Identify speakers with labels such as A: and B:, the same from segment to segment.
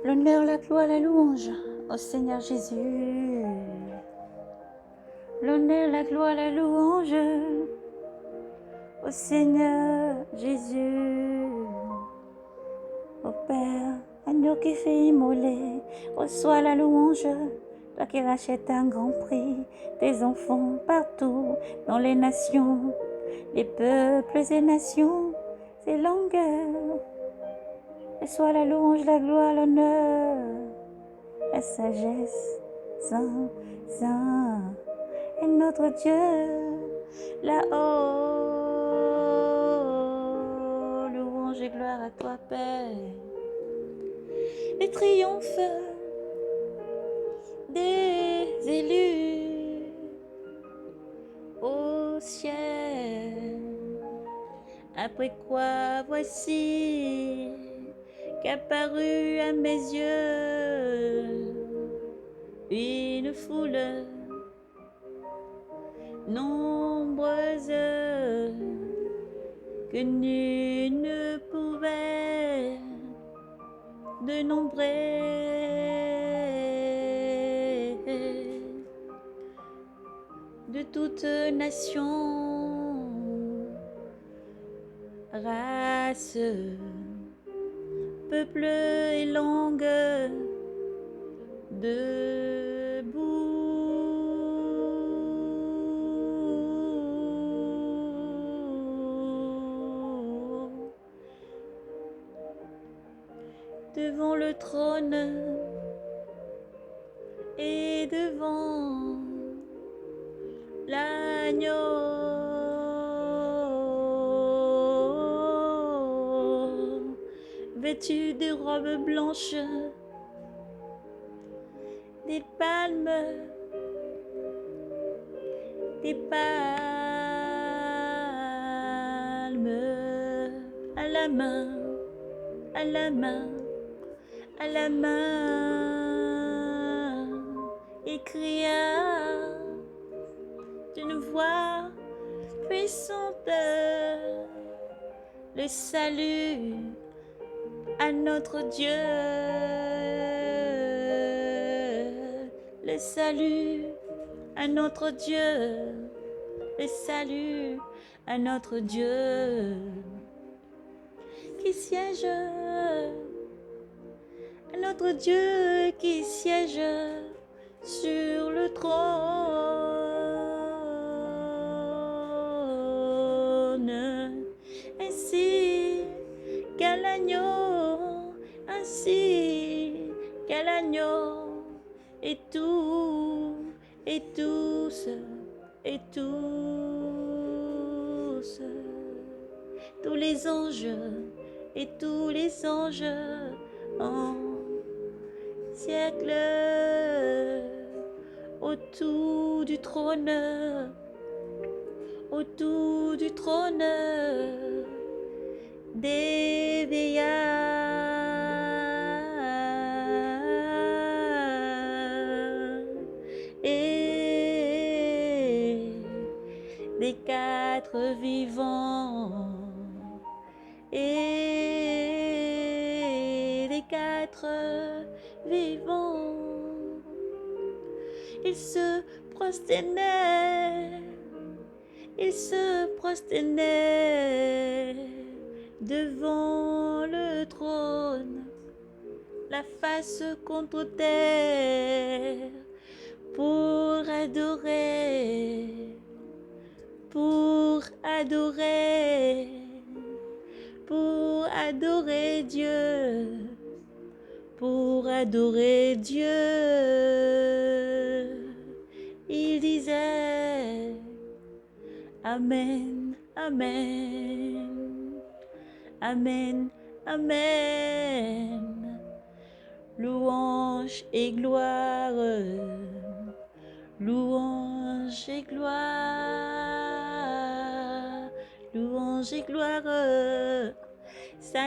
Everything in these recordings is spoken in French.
A: L'honneur, la gloire, la louange au Seigneur Jésus. L'honneur, la gloire, la louange au Seigneur Jésus. Au Père, agneau qui fait immoler, reçois la louange. Toi qui rachètes un grand prix tes enfants partout dans les nations, les peuples et nations, ces longueurs. Reçois la louange, la gloire, l'honneur, la sagesse. Saint, Saint est notre Dieu. Là-haut, louange et gloire à toi, Père. Les triomphes des élus au ciel. Après quoi, voici qu'apparut à mes yeux une foule nombreuse que nul ne pouvait dénombrer, de toute nation, race, peuple et langue, debout devant le trône et devant l'agneau, vêtu de robes blanches, des palmes à la main, à la main, à la main, et cria d'une voix puissante, le salut à notre Dieu, le salut à notre Dieu, le salut à notre Dieu qui siège, à notre Dieu qui siège sur le trône, ainsi qu'à l'agneau, ainsi qu'à l'agneau, et tout, et tous, et tous, tous les anges, et tous les anges en siècle autour du trône, autour du trône, des vieillards et des quatre vivants, et des quatre vivants, ils se prosternaient, ils se prosternaient devant le trône, la face contre terre, pour adorer, pour adorer, pour adorer Dieu, pour adorer Dieu. Il disait Amen, Amen, Amen, Amen. Louange et gloire, louange et gloire, louange et gloire, sagesse,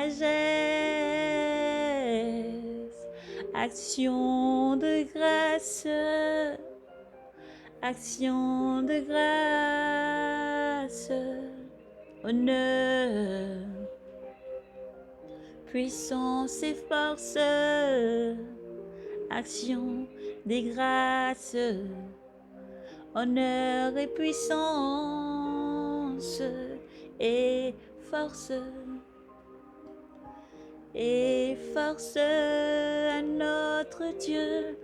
A: action de grâce, action de grâce, honneur, puissance et force, action des grâces, honneur et puissance et force à notre Dieu,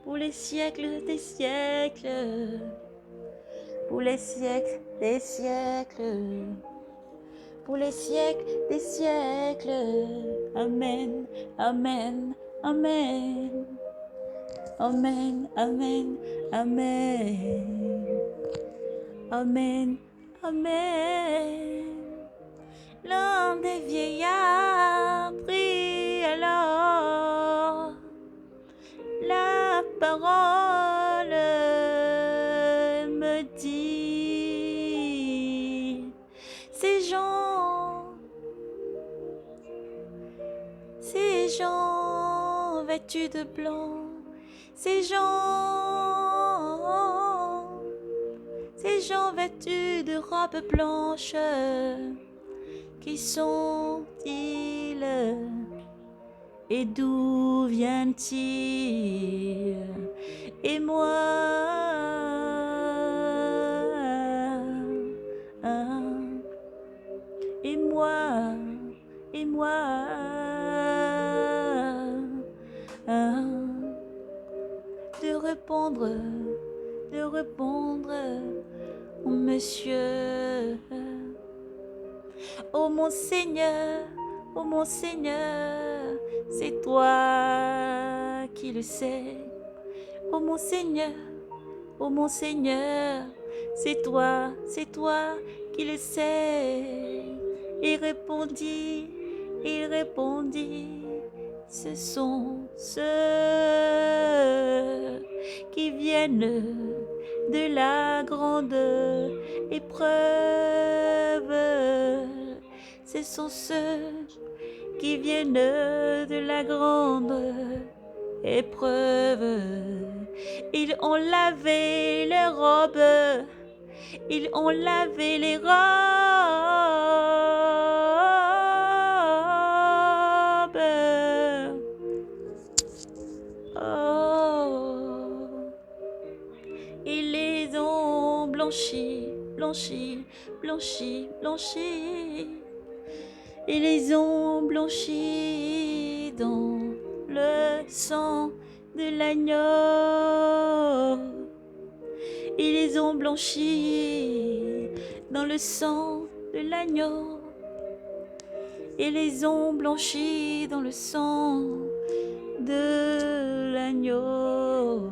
A: pour les siècles des siècles, pour les siècles des siècles, pour les siècles des siècles. Amen, amen, amen. Amen, amen, amen. Amen, amen. L'un des vieillards prit alors la parole, me dit, ces gens vêtus de blanc, ces gens vêtus de robes blanches, qui sont-ils et d'où viennent-ils? Et moi, de répondre, oh monsieur, oh mon Seigneur, c'est toi qui le sais. Oh mon Seigneur, c'est toi qui le sais. Il répondit, ce sont ceux qui viennent de la grande épreuve. Ce sont ceux qui viennent de la grande épreuve. Ils ont lavé leurs robes, ils ont lavé les robes. Oh, ils les ont blanchis. Ils les ont blanchis dans le sang de l'agneau. Ils les ont blanchis dans le sang de l'agneau. Ils les ont blanchis dans le sang de l'agneau.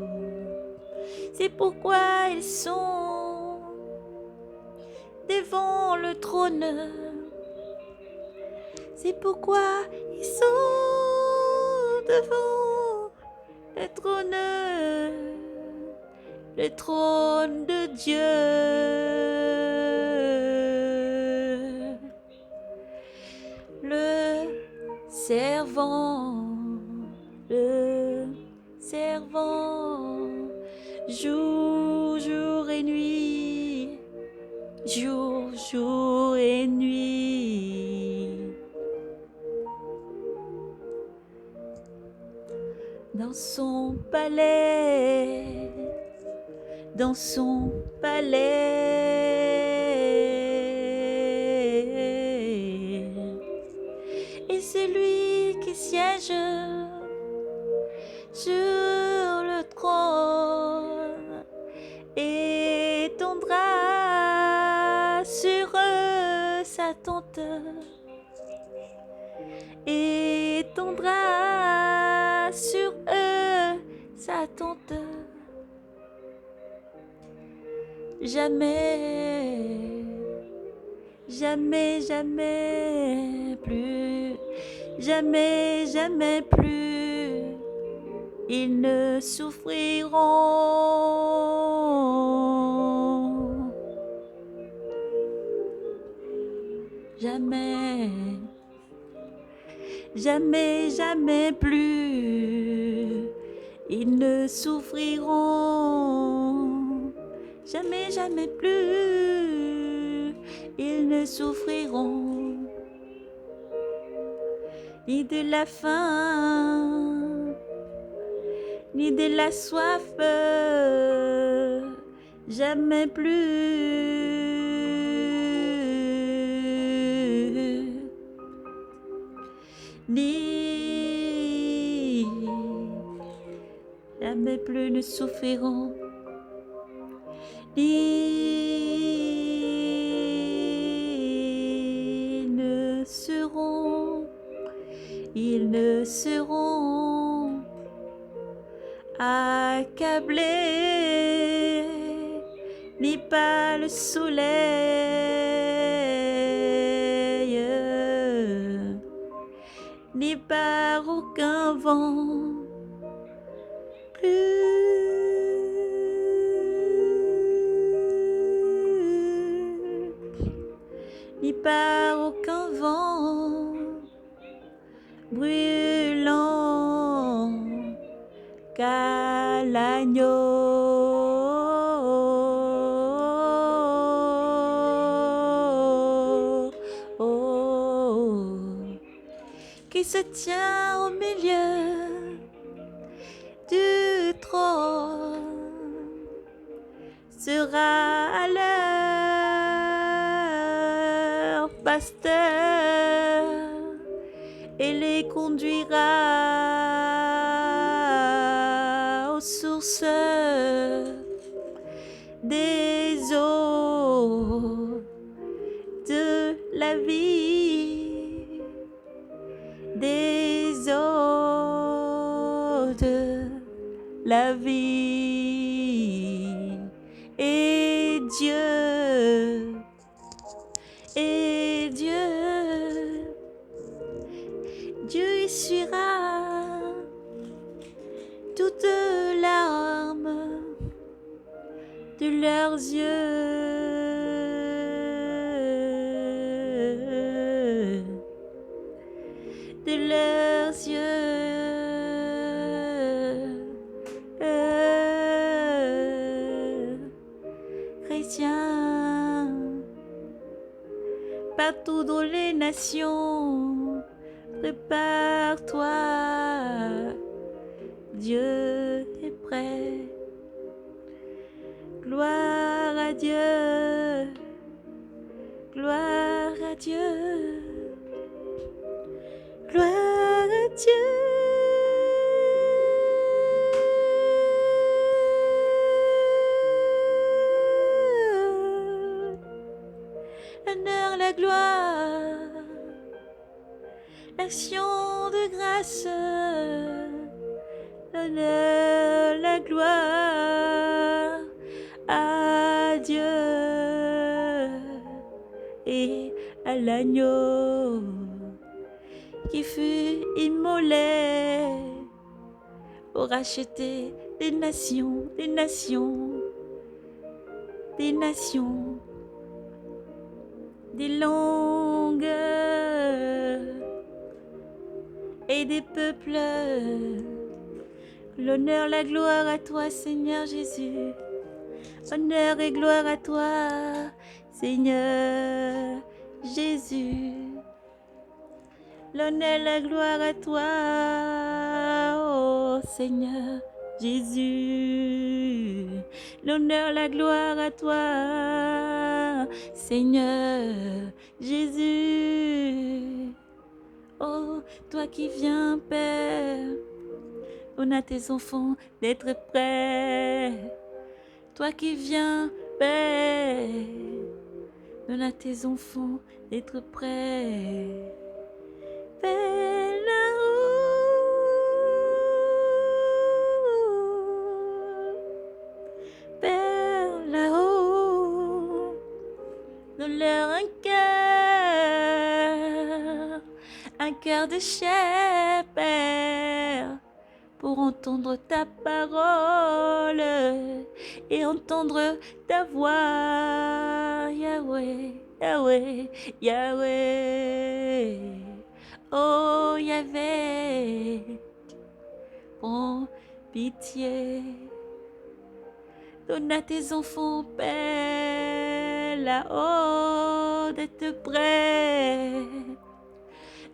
A: C'est pourquoi ils sont devant le trône. C'est pourquoi ils sont devant le trône de Dieu. Le servant, jour et nuit, jour et nuit. Dans son palais, et celui qui siège sur le trône étendra sur eux sa tente, étendra sur eux sa tente. Jamais plus, ils ne souffriront. Jamais plus, ils ne souffriront. Jamais plus, ils ne souffriront ni de la faim, ni de la soif, jamais plus. Ni jamais plus ne souffriront, ils ne seront accablés, ni par le soleil, ni par aucun vent, ni par aucun vent brûlant, qu'à l'agneau qui se tient au milieu du trône sera à leur pasteur et les conduira aux sources des eaux de la vie, des eaux de la vie. Et Dieu essuiera toutes larmes de leurs yeux, de leurs yeux. Chrétiens, partout dans les nations, prépare-toi, Dieu est prêt. Gloire à Dieu, gloire à Dieu, gloire à Dieu. L'honneur, la gloire, l'action de grâce, l'honneur, la gloire à Dieu et à l'agneau qui fut immolé pour racheter des nations, des nations, des nations, des langues et des peuples. L'honneur, la gloire à toi, Seigneur Jésus. Honneur et gloire à toi, Seigneur Jésus. L'honneur, la gloire à toi, oh Seigneur Jésus. L'honneur, la gloire à toi, Seigneur Jésus. Oh, toi qui viens, Père, donne à tes enfants d'être prêts. Toi qui viens, Père, donne à tes enfants d'être prêts. Père là-haut, Père là-haut, donne-leur un cœur de chair, Père, pour entendre ta parole et entendre ta voix, Yahweh, Yahweh, Yahweh. Oh Yahweh, prends pitié, donne à tes enfants, Père, là-haut. d'être prêt.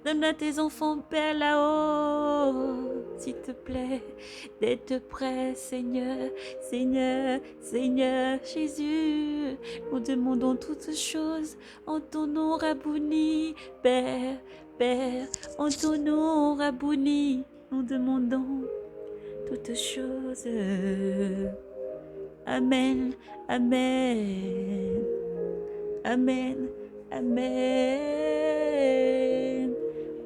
A: Donne à tes enfants, Père, là-haut, s'il te plaît, d'être prêt, Seigneur, Seigneur, Seigneur Jésus. Nous demandons toutes choses en ton nom, Rabouni, Père, Père, en ton nom, Rabouni. Nous demandons toutes choses. Amen, Amen, Amen, Amen.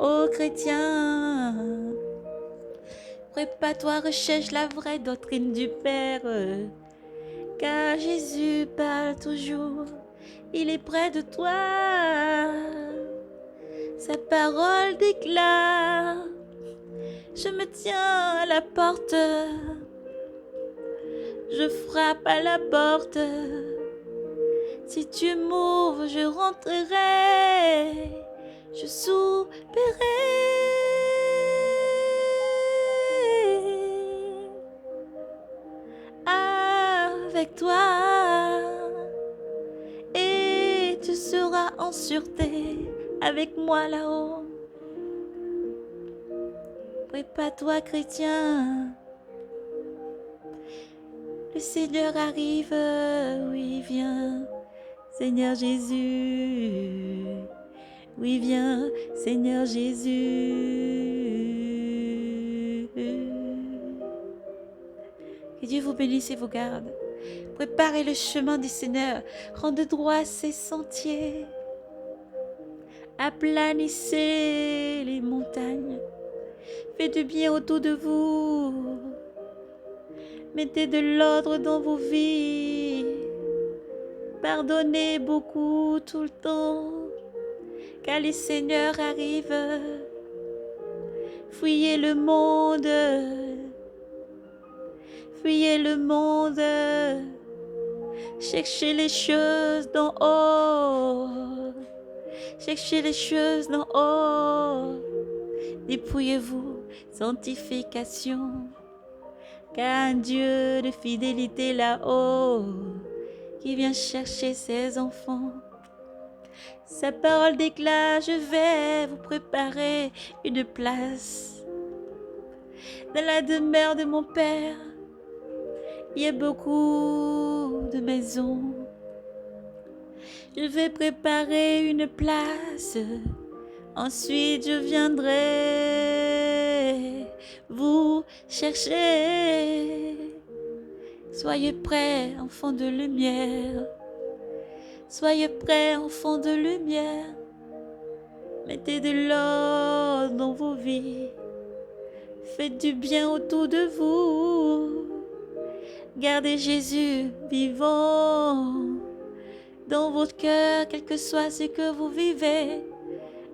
A: Ô chrétien, prépare-toi, recherche la vraie doctrine du Père, car Jésus parle toujours, il est près de toi, sa parole déclare, je me tiens à la porte, je frappe à la porte, si tu m'ouvres, je rentrerai, je souperai avec toi et tu seras en sûreté avec moi là-haut. Prépare-toi, chrétien, le Seigneur arrive, oui, viens, Seigneur Jésus. Oui, viens, Seigneur Jésus. Que Dieu vous bénisse et vous garde. Préparez le chemin du Seigneur. Rendez droit ses sentiers. Aplanissez les montagnes. Faites du bien autour de vous. Mettez de l'ordre dans vos vies. Pardonnez beaucoup tout le temps. Car les seigneurs arrivent, fuyez le monde, cherchez les choses d'en haut, cherchez les choses d'en haut, dépouillez-vous, sanctification, car un Dieu de fidélité là-haut, qui vient chercher ses enfants. Sa parole déclare, je vais vous préparer une place. Dans la demeure de mon Père, il y a beaucoup de maisons. Je vais préparer une place. Ensuite, je viendrai vous chercher. Soyez prêts, enfants de lumière. Soyez prêts, enfants de lumière. Mettez de l'ordre dans vos vies. Faites du bien autour de vous. Gardez Jésus vivant dans votre cœur, quel que soit ce que vous vivez.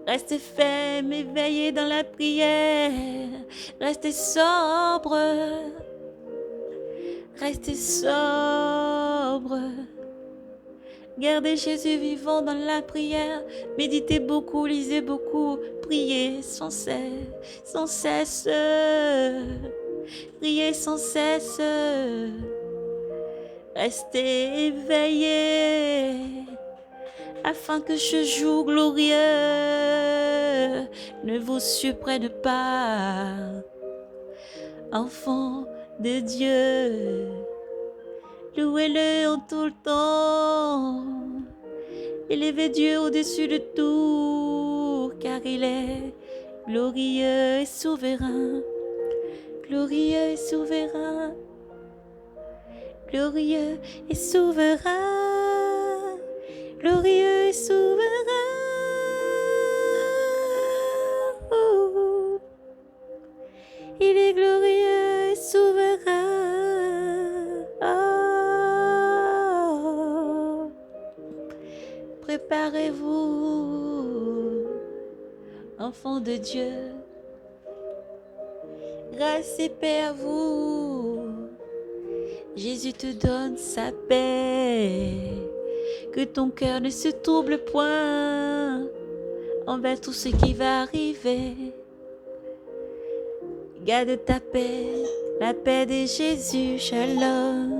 A: Restez fermes et veillez dans la prière. Restez sobre. Restez sobre. Gardez Jésus vivant dans la prière. Méditez beaucoup, lisez beaucoup. Priez sans cesse, sans cesse. Priez sans cesse. Restez éveillés afin que ce jour glorieux ne vous surprenne pas. Enfants de Dieu, louez-le en tout le temps. Élevez Dieu au-dessus de tout, car il est glorieux et souverain. Glorieux et souverain. Glorieux et souverain. Glorieux et souverain. Oh. Il est glorieux et souverain. Oh. Préparez-vous, enfants de Dieu. Grâce et paix à vous. Jésus te donne sa paix. Que ton cœur ne se trouble point envers tout ce qui va arriver. Garde ta paix, la paix de Jésus, shalom.